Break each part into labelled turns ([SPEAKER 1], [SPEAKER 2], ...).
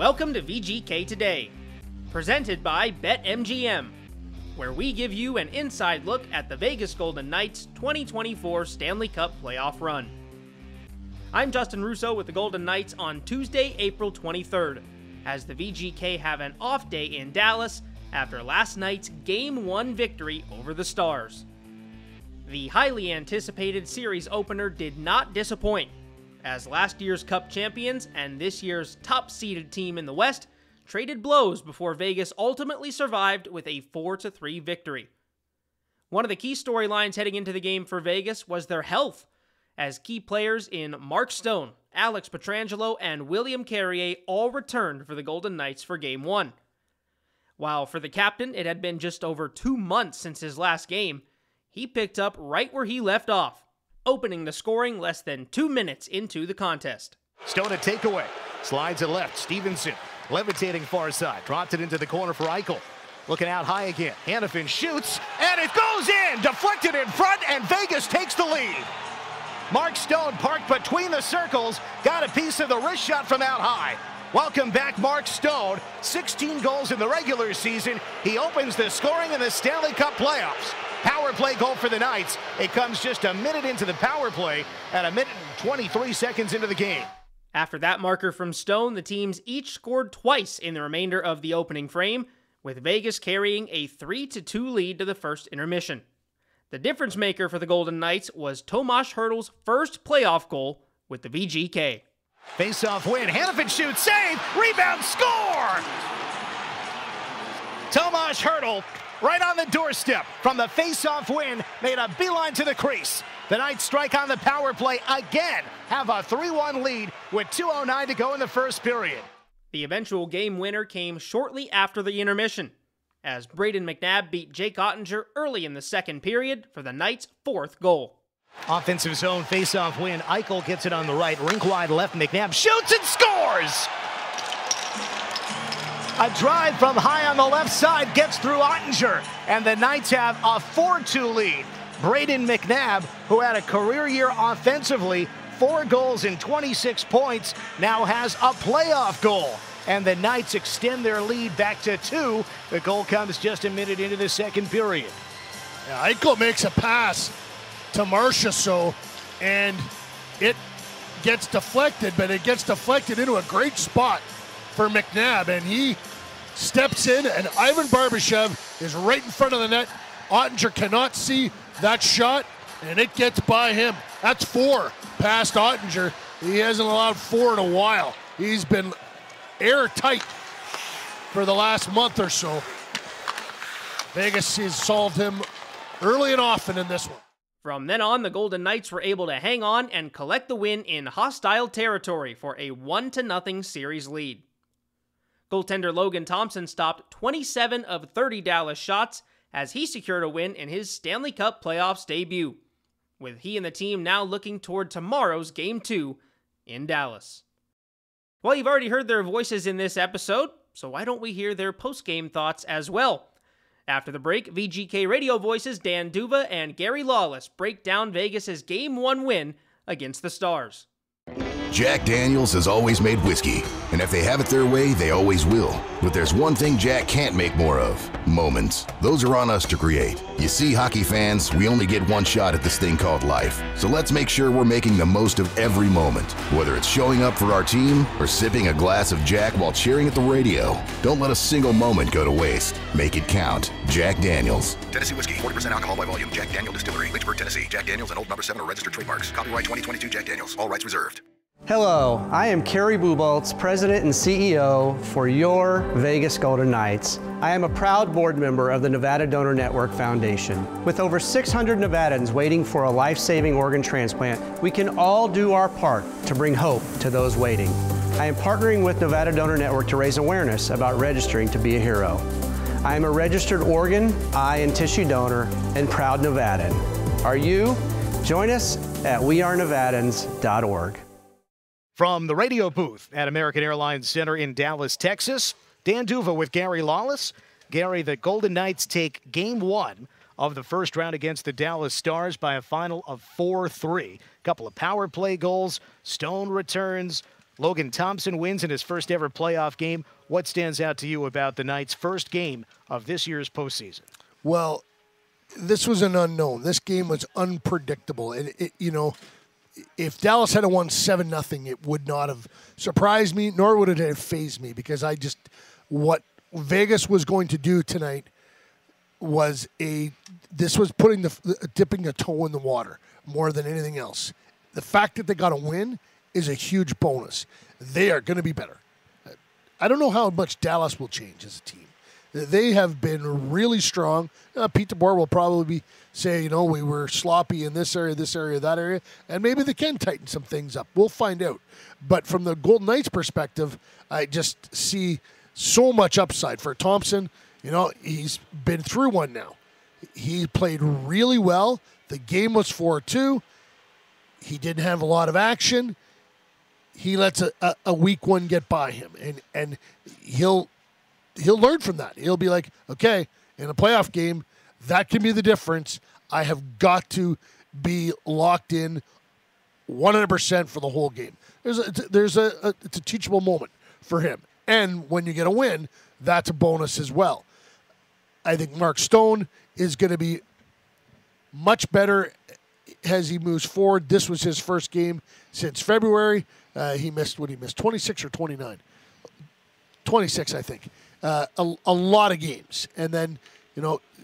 [SPEAKER 1] Welcome to VGK Today, presented by BetMGM, where we give you an inside look at the Vegas Golden Knights' 2024 Stanley Cup Playoff run. I'm Justin Russo with the Golden Knights on Tuesday, April 23rd, as the VGK have an off day in Dallas after last night's Game 1 victory over the Stars. The highly anticipated series opener did not disappoint, as last year's Cup champions and this year's top-seeded team in the West traded blows before Vegas ultimately survived with a 4-3 victory. One of the key storylines heading into the game for Vegas was their health, as key players in Mark Stone, Alex Pietrangelo, and William Carrier all returned for the Golden Knights for Game 1. While for the captain it had been just over 2 months since his last game, he picked up right where he left off, opening the scoring less than 2 minutes into the contest.
[SPEAKER 2] Stone a takeaway. Slides it left. Stevenson levitating far side. Dropped it into the corner for Eichel. Looking out high again. Hanifin shoots, and it goes in! Deflected in front, and Vegas takes the lead. Mark Stone parked between the circles. Got a piece of the wrist shot from out high. Welcome back, Mark Stone. 16 goals in the regular season. He opens the scoring in the Stanley Cup Playoffs. Power play goal for the Knights. It comes just a minute into the power play and a minute and 23 seconds into the game.
[SPEAKER 1] After that marker from Stone, the teams each scored twice in the remainder of the opening frame, with Vegas carrying a 3-2 lead to the first intermission. The difference maker for the Golden Knights was Tomas Hertl's first playoff goal with the VGK.
[SPEAKER 2] Face-off win. Hanifin shoots, save, rebound, score! Tomas Hertl, right on the doorstep from the face-off win, made a beeline to the crease. The Knights strike on the power play again, have a 3-1 lead with 2:09 to go in the first period.
[SPEAKER 1] The eventual game winner came shortly after the intermission, as Brayden McNabb beat Jake Ottinger early in the second period for the Knights' fourth goal.
[SPEAKER 2] Offensive zone face-off win. Eichel gets it on the right, rink wide left. McNabb shoots and scores! A drive from high on the left side gets through Ottinger, and the Knights have a 4-2 lead. Brayden McNabb, who had a career year offensively, 4 goals and 26 points, now has a playoff goal. And the Knights extend their lead back to 2. The goal comes just a minute into the second period.
[SPEAKER 3] Yeah, Eichel makes a pass to Marchessault, and it gets deflected, but it gets deflected into a great spot for McNabb, and he steps in, and Ivan Barbashev is right in front of the net. Ottinger cannot see that shot, and it gets by him. That's 4 past Ottinger. He hasn't allowed 4 in a while. He's been airtight for the last month or so. Vegas has solved him early and often in this one.
[SPEAKER 1] From then on, the Golden Knights were able to hang on and collect the win in hostile territory for a 1-0 series lead. Goaltender Logan Thompson stopped 27 of 30 Dallas shots as he secured a win in his Stanley Cup Playoffs debut, with he and the team now looking toward tomorrow's Game 2 in Dallas. Well, you've already heard their voices in this episode, so why don't we hear their post-game thoughts as well? After the break, VGK radio voices Dan Duva and Gary Lawless break down Vegas' Game 1 win against the Stars.
[SPEAKER 4] Jack Daniels has always made whiskey, and if they have it their way, they always will. But there's one thing Jack can't make more of: moments. Those are on us to create. You see, hockey fans, we only get one shot at this thing called life. So let's make sure we're making the most of every moment, whether it's showing up for our team or sipping a glass of Jack while cheering at the radio. Don't let a single moment go to waste. Make it count. Jack Daniels.
[SPEAKER 5] Tennessee whiskey, 40% alcohol by volume. Jack Daniel Distillery, Lynchburg, Tennessee. Jack Daniels and Old No. 7 are registered trademarks. Copyright 2022 Jack Daniels. All rights reserved.
[SPEAKER 6] Hello, I am Kerry Buboltz, President and CEO for your Vegas Golden Knights. I am a proud board member of the Nevada Donor Network Foundation. With over 600 Nevadans waiting for a life-saving organ transplant, we can all do our part to bring hope to those waiting. I am partnering with Nevada Donor Network to raise awareness about registering to be a hero. I am a registered organ, eye, and tissue donor and proud Nevadan. Are you? Join us at wearenevadans.org.
[SPEAKER 2] From the radio booth at American Airlines Center in Dallas, Texas, Dan Duva with Gary Lawless. Gary, the Golden Knights take Game 1 of the first round against the Dallas Stars by a final of 4-3. Couple of power play goals. Stone returns. Logan Thompson wins in his first ever playoff game. What stands out to you about the Knights' first game of this year's postseason?
[SPEAKER 3] Well, this was an unknown. This game was unpredictable. And, if Dallas had won 7-0, it would not have surprised me, nor would it have fazed me, because what Vegas was going to do tonight was dipping a toe in the water more than anything else. The fact that they got a win is a huge bonus. They are going to be better. I don't know how much Dallas will change as a team. They have been really strong. Pete DeBoer will probably say, we were sloppy in this area, that area, and maybe they can tighten some things up. We'll find out. But from the Golden Knights' perspective, I just see so much upside for Thompson. He's been through one now. He played really well. The game was 4-2. He didn't have a lot of action. He lets a weak one get by him, and he'll learn from that. He'll be like, okay, in a playoff game, that can be the difference. I have got to be locked in 100% for the whole game. It's a teachable moment for him. And when you get a win, that's a bonus as well. I think Mark Stone is going to be much better as he moves forward. This was his first game since February. He missed 26 or 29? 26, I think. A lot of games. And then,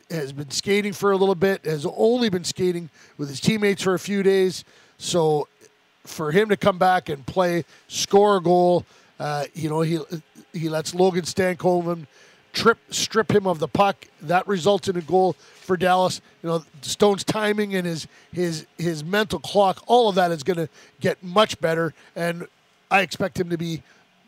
[SPEAKER 3] has been skating for a little bit, has only been skating with his teammates for a few days. So for him to come back and play, score a goal, he lets Logan Stankoven strip him of the puck. That results in a goal for Dallas. Stone's timing and his mental clock, all of that is going to get much better. And I expect him to be,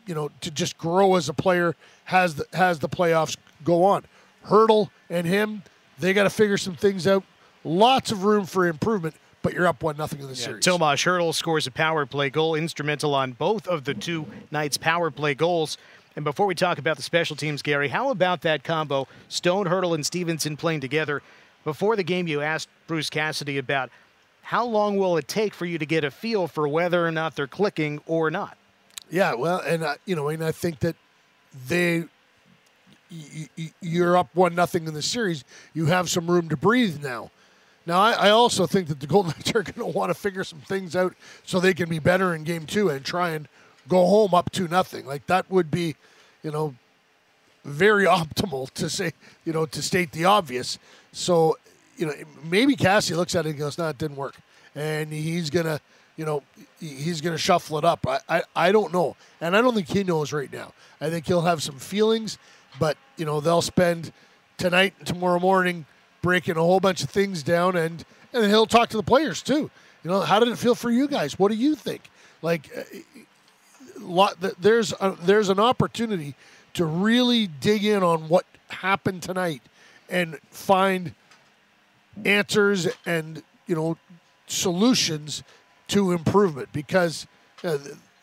[SPEAKER 3] to just grow as a player as the playoffs go on. Hurdle and him, they got to figure some things out. Lots of room for improvement, but you're up 1-0 in the series.
[SPEAKER 2] Tomas Hurdle scores a power play goal, instrumental on both of the two Knights' power play goals. And before we talk about the special teams, Gary, how about that combo, Stone, Hurdle, and Stevenson playing together? Before the game, you asked Bruce Cassidy about how long will it take for you to get a feel for whether or not they're clicking or not.
[SPEAKER 3] Yeah, well, and I think that you're up 1-0 in the series. You have some room to breathe now. Now, I also think that the Golden Knights are going to want to figure some things out so they can be better in Game 2 and try and go home up 2-0. Like, that would be, very optimal to say, to state the obvious. So, maybe Cassie looks at it and goes, no, it didn't work. And he's going to, he's going to shuffle it up. I don't know. And I don't think he knows right now. I think he'll have some feelings, but, they'll spend tonight and tomorrow morning breaking a whole bunch of things down, and he'll talk to the players too. How did it feel for you guys? What do you think? Like, there's an opportunity to really dig in on what happened tonight and find answers and, solutions to improvement, because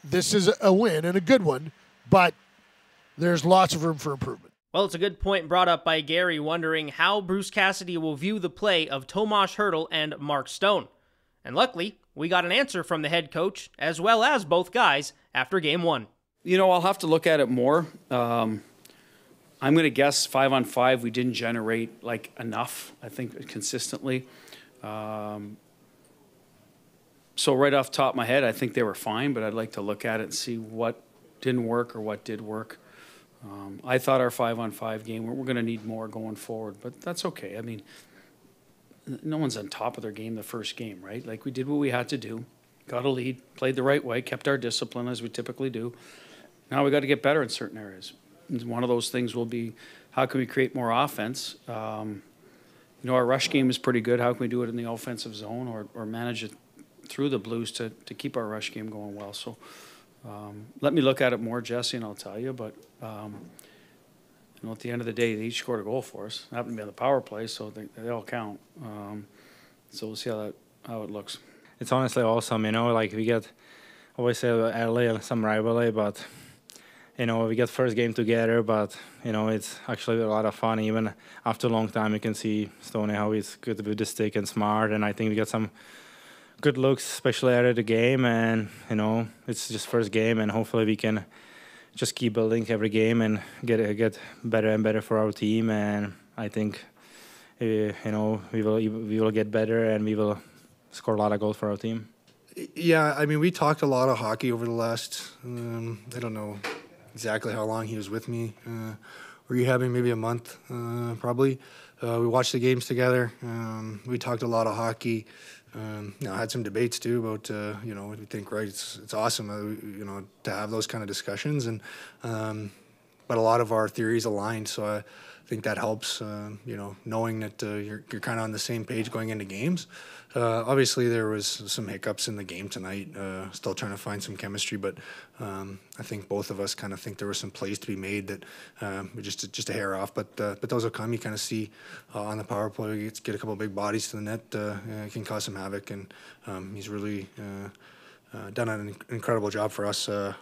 [SPEAKER 3] this is a win and a good one, but there's lots of room for improvement.
[SPEAKER 1] Well, it's a good point brought up by Gary, wondering how Bruce Cassidy will view the play of Tomas Hurdle and Mark Stone. And luckily, we got an answer from the head coach, as well as both guys, after Game 1.
[SPEAKER 7] I'll have to look at it more. I'm going to guess 5-on-5, we didn't generate enough, I think, consistently. So right off the top of my head, I think they were fine, but I'd like to look at it and see what didn't work or what did work. I thought our 5-on-5 game, we're going to need more going forward, but that's okay. I mean, no one's on top of their game the first game, right? Like, we did what we had to do, got a lead, played the right way, kept our discipline as we typically do. Now we got to get better in certain areas. And one of those things will be, how can we create more offense? Our rush game is pretty good. How can we do it in the offensive zone or manage it through the Blues to keep our rush game going well? So let me look at it more, Jesse, and I'll tell you. But at the end of the day, they each scored a goal for us. It happened to be on the power play, so they all count. So we'll see how it looks.
[SPEAKER 8] It's honestly awesome, we get obviously early some rivalry, but we get first game together, but it's actually a lot of fun. Even after a long time, you can see Stoney how he's good with the stick and smart, and I think we got some good looks, especially out of the game. And, it's just first game, and hopefully we can just keep building every game and get better and better for our team. And I think, we will get better, and we will score a lot of goals for our team.
[SPEAKER 9] Yeah, I mean, we talked a lot of hockey over the last, I don't know exactly how long he was with me. Rehabbing maybe a month, probably. We watched the games together. We talked a lot of hockey. Had some debates too about, we think, right, it's awesome, to have those kind of discussions. And but a lot of our theories aligned, so I think that helps, knowing that you're kind of on the same page going into games. Obviously, there was some hiccups in the game tonight, still trying to find some chemistry, but I think both of us kind of think there were some plays to be made that were just a hair off, but those will come. You kind of see on the power play, get a couple of big bodies to the net, it can cause some havoc, and he's really done an incredible job for us over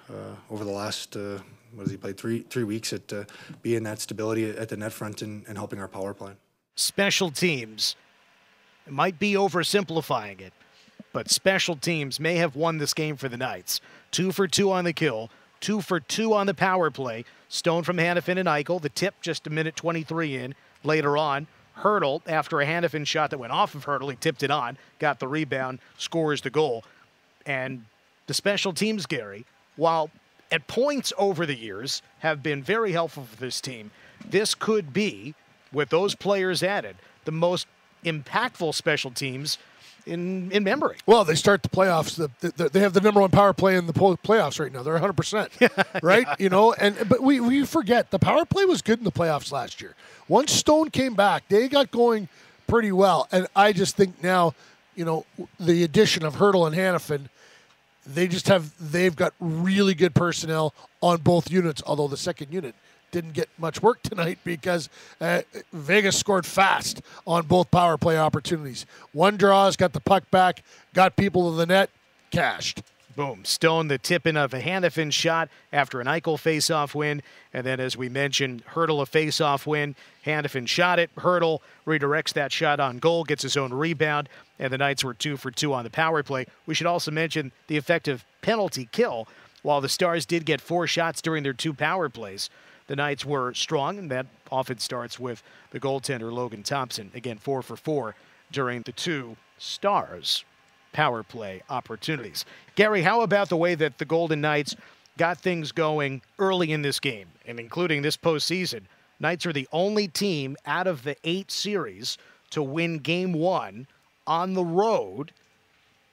[SPEAKER 9] the last, what has he played, three weeks at being that stability at the net front and helping our power play.
[SPEAKER 2] Special teams. It might be oversimplifying it, but special teams may have won this game for the Knights. 2 for 2 on the kill, 2 for 2 on the power play. Stone from Hanifin and Eichel. The tip just a minute 23 in. Later on, Hurdle, after a Hanifin shot that went off of Hurdle, he tipped it on, got the rebound, scores the goal. And the special teams, Gary, while at points over the years have been very helpful for this team, this could be, with those players added, the most impactful special teams in memory.
[SPEAKER 3] Well, they start the playoffs. They have the number 1 power play in the playoffs right now. They're 100%, right? Yeah. But we forget the power play was good in the playoffs last year. Once Stone came back, they got going pretty well. And I just think now, the addition of Hurdle and Hanifin, they've got really good personnel on both units, although the second unit didn't get much work tonight because Vegas scored fast on both power play opportunities. One draws, got the puck back, got people to the net, cashed.
[SPEAKER 2] Boom. Stone, the tip-in of a Hanifin shot after an Eichel face-off win. And then, as we mentioned, Hurdle a face-off win. Hanifin shot it. Hurdle redirects that shot on goal, gets his own rebound, and the Knights were 2 for 2 on the power play. We should also mention the effective penalty kill. While the Stars did get 4 shots during their 2 power plays, the Knights were strong, and that often starts with the goaltender, Logan Thompson. Again, 4 for 4 during the 2 Stars power play opportunities. Gary, how about the way that the Golden Knights got things going early in this game, and including this postseason? Knights are the only team out of the 8 series to win Game 1 on the road.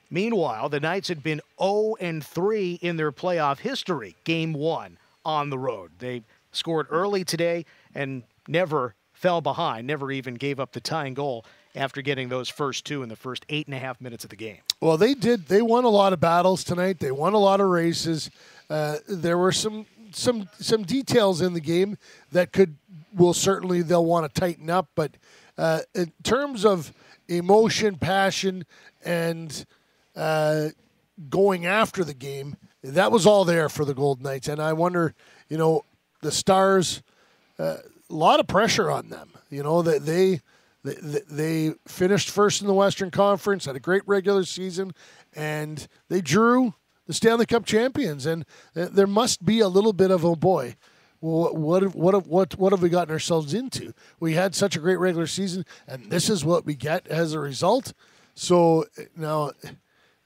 [SPEAKER 2] Meanwhile, the Knights had been 0-3 in their playoff history, Game 1 on the road. They scored early today and never fell behind, never even gave up the tying goal after getting those first 2 in the first 8.5 minutes of the game.
[SPEAKER 3] Well, they did. They won a lot of battles tonight. They won a lot of races. There were some details in the game that they'll want to tighten up. But in terms of emotion, passion, and going after the game, that was all there for the Golden Knights. And I wonder, the Stars, a lot of pressure on them. That they finished first in the Western Conference, had a great regular season, and they drew the Stanley Cup champions. And there must be a little bit of, oh boy, what have we gotten ourselves into? We had such a great regular season, and this is what we get as a result. So now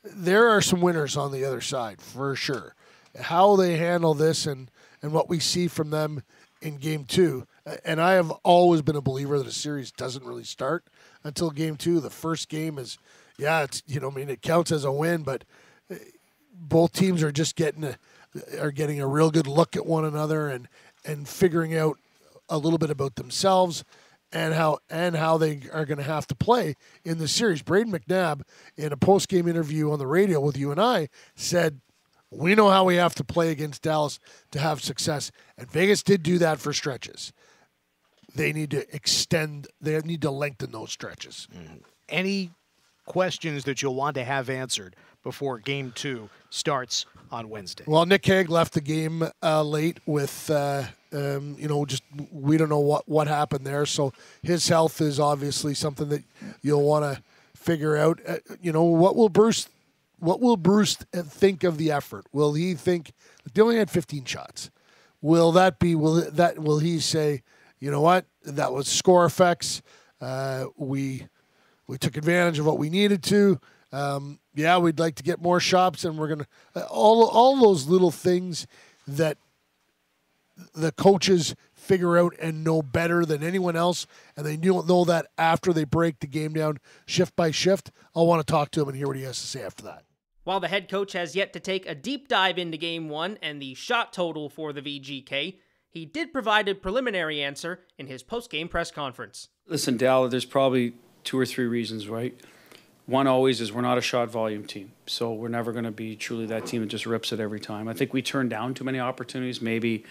[SPEAKER 3] there are some winners on the other side for sure. How they handle this and what we see from them in Game 2. And I have always been a believer that a series doesn't really start until Game 2. The first game is, it counts as a win, but both teams are just getting a real good look at one another and figuring out a little bit about themselves and how they are going to have to play in the series. Braden McNabb, in a post-game interview on the radio with you and I, said, we know how we have to play against Dallas to have success. And Vegas did do that for stretches. They need to lengthen those stretches.
[SPEAKER 2] Any questions that you'll want to have answered before Game 2 starts on Wednesday?
[SPEAKER 3] Well, Nick Hague left the game late with, just we don't know what happened there. So his health is obviously something that you'll want to figure out, what will Bruce think of the effort? Will he think they only had 15 shots? Will he say, you know what, that was score effects? We took advantage of what we needed to. We'd like to get more shots, and we're gonna all those little things that the coaches figure out and know better than anyone else, and they don't know that after they break the game down shift by shift. I'll want to talk to him and hear what he has to say after that.
[SPEAKER 1] While the head coach has yet to take a deep dive into Game 1 and the shot total for the VGK, he did provide a preliminary answer in his post-game press conference.
[SPEAKER 7] Listen, Dalla, there's probably 2 or 3 reasons, right? One always is we're not a shot volume team, so we're never going to be truly that team that just rips it every time. I think we turn down too many opportunities, maybe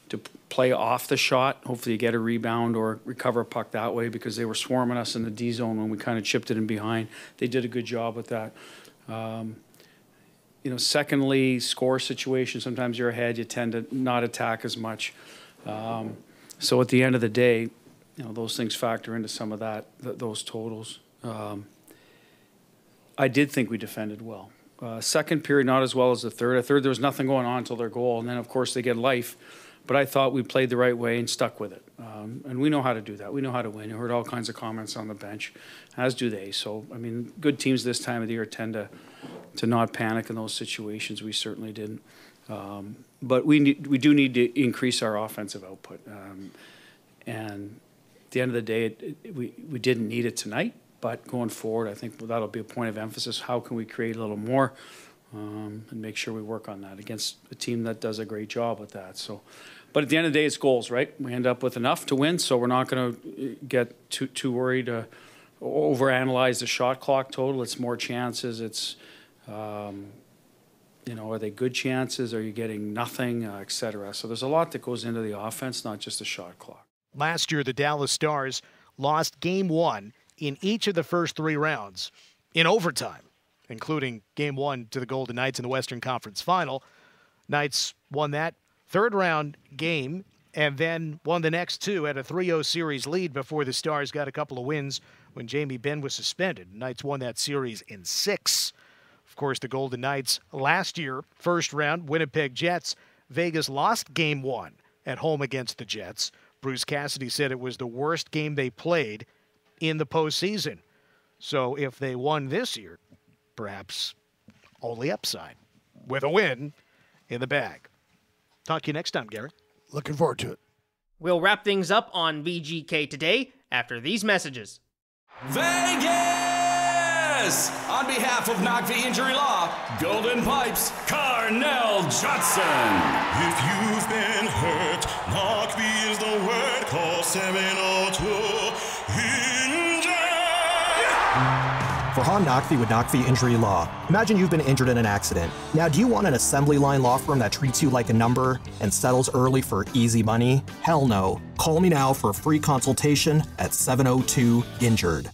[SPEAKER 7] to play off the shot, hopefully get a rebound or recover a puck that way, because they were swarming us in the D zone when we kind of chipped it in behind. They did a good job with that. Secondly, score situation. Sometimes you're ahead, you tend to not attack as much. So at the end of the day, those things factor into some of those totals. I did think we defended well. Second period, not as well as the third. Third, there was nothing going on until their goal, and then, of course, they get life. But I thought we played the right way and stuck with it. And we know how to do that. We know how to win. I heard all kinds of comments on the bench, as do they. So, good teams this time of the year tend to not panic in those situations. We certainly didn't. But we do need to increase our offensive output. And at the end of the day, we didn't need it tonight. But going forward, I think that'll be a point of emphasis. How can we create a little more and make sure we work on that against a team that does a great job with that? So, but at the end of the day, it's goals, right? We end up with enough to win, so we're not going to get too worried to overanalyze the shot clock total. It's more chances. It's, are they good chances? Are you getting nothing, et cetera? So there's a lot that goes into the offense, not just the shot clock.
[SPEAKER 2] Last year, the Dallas Stars lost Game 1 in each of the first 3 rounds in overtime, including Game 1 to the Golden Knights in the Western Conference Final. Knights won that third-round game and then won the next 2 at a 3-0 series lead before the Stars got a couple of wins when Jamie Benn was suspended. Knights won that series in 6. Of course, the Golden Knights last year, first round, Winnipeg Jets. Vegas lost Game 1 at home against the Jets. Bruce Cassidy said it was the worst game they played in the postseason. So if they won this year, perhaps only upside with a win in the bag. Talk to you next time, Garrett.
[SPEAKER 3] Looking forward to it.
[SPEAKER 1] We'll wrap things up on VGK Today after these messages.
[SPEAKER 10] Vegas! On behalf of Knock the Injury Law, Golden Pipes, Carnell Johnson.
[SPEAKER 11] If you've been hurt, Knock the is the word. Call 702-INJURED.
[SPEAKER 12] For Han Nakvi with Nakvi Injury Law. Imagine you've been injured in an accident. Now, do you want an assembly line law firm that treats you like a number and settles early for easy money? Hell no. Call me now for a free consultation at 702-INJURED.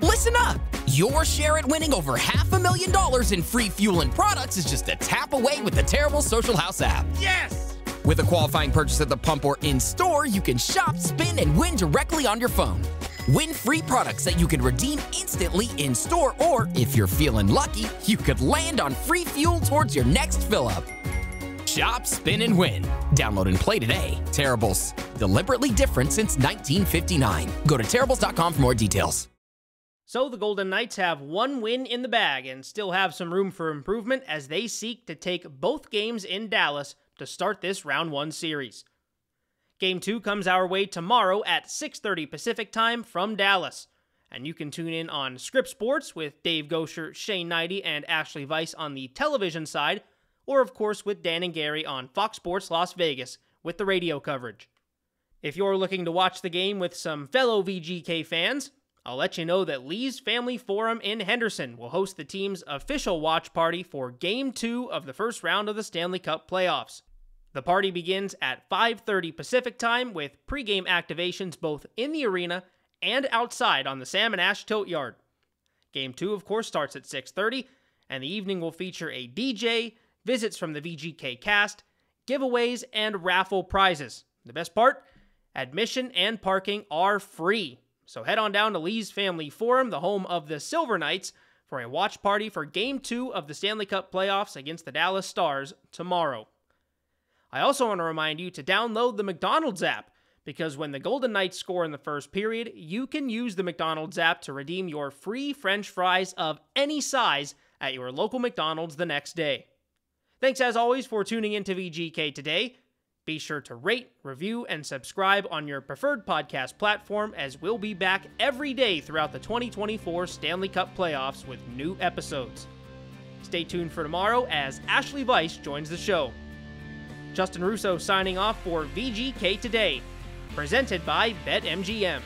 [SPEAKER 13] Listen up! Your share at winning over $500,000 in free fuel and products is just a tap away with the Terrible Social House app.
[SPEAKER 1] Yes!
[SPEAKER 13] With a qualifying purchase at the pump or in-store, you can shop, spin, and win directly on your phone. Win free products that you can redeem instantly in-store, or if you're feeling lucky, you could land on free fuel towards your next fill-up. Shop, spin, and win. Download and play today. Terribles. Deliberately different since 1959. Go to terribles.com for more details.
[SPEAKER 1] So the Golden Knights have 1 win in the bag and still have some room for improvement as they seek to take both games in Dallas to start this Round 1 series. Game 2 comes our way tomorrow at 6:30 Pacific Time from Dallas. And you can tune in on Script Sports with Dave Gosher, Shane Knighty, and Ashley Weiss on the television side, or of course with Dan and Gary on Fox Sports Las Vegas with the radio coverage. If you're looking to watch the game with some fellow VGK fans, I'll let you know that Lee's Family Forum in Henderson will host the team's official watch party for Game 2 of the first round of the Stanley Cup Playoffs. The party begins at 5:30 Pacific Time with pregame activations both in the arena and outside on the Salmon Ash Tote Yard. Game 2, of course, starts at 6:30, and the evening will feature a DJ, visits from the VGK cast, giveaways, and raffle prizes. The best part? Admission and parking are free. So head on down to Lee's Family Forum, the home of the Silver Knights, for a watch party for Game 2 of the Stanley Cup Playoffs against the Dallas Stars tomorrow. I also want to remind you to download the McDonald's app, because when the Golden Knights score in the first period, you can use the McDonald's app to redeem your free French fries of any size at your local McDonald's the next day. Thanks as always for tuning in to VGK Today. Be sure to rate, review, and subscribe on your preferred podcast platform, as we'll be back every day throughout the 2024 Stanley Cup Playoffs with new episodes. Stay tuned for tomorrow as Ashley Weiss joins the show. Justin Russo signing off for VGK Today, presented by BetMGM.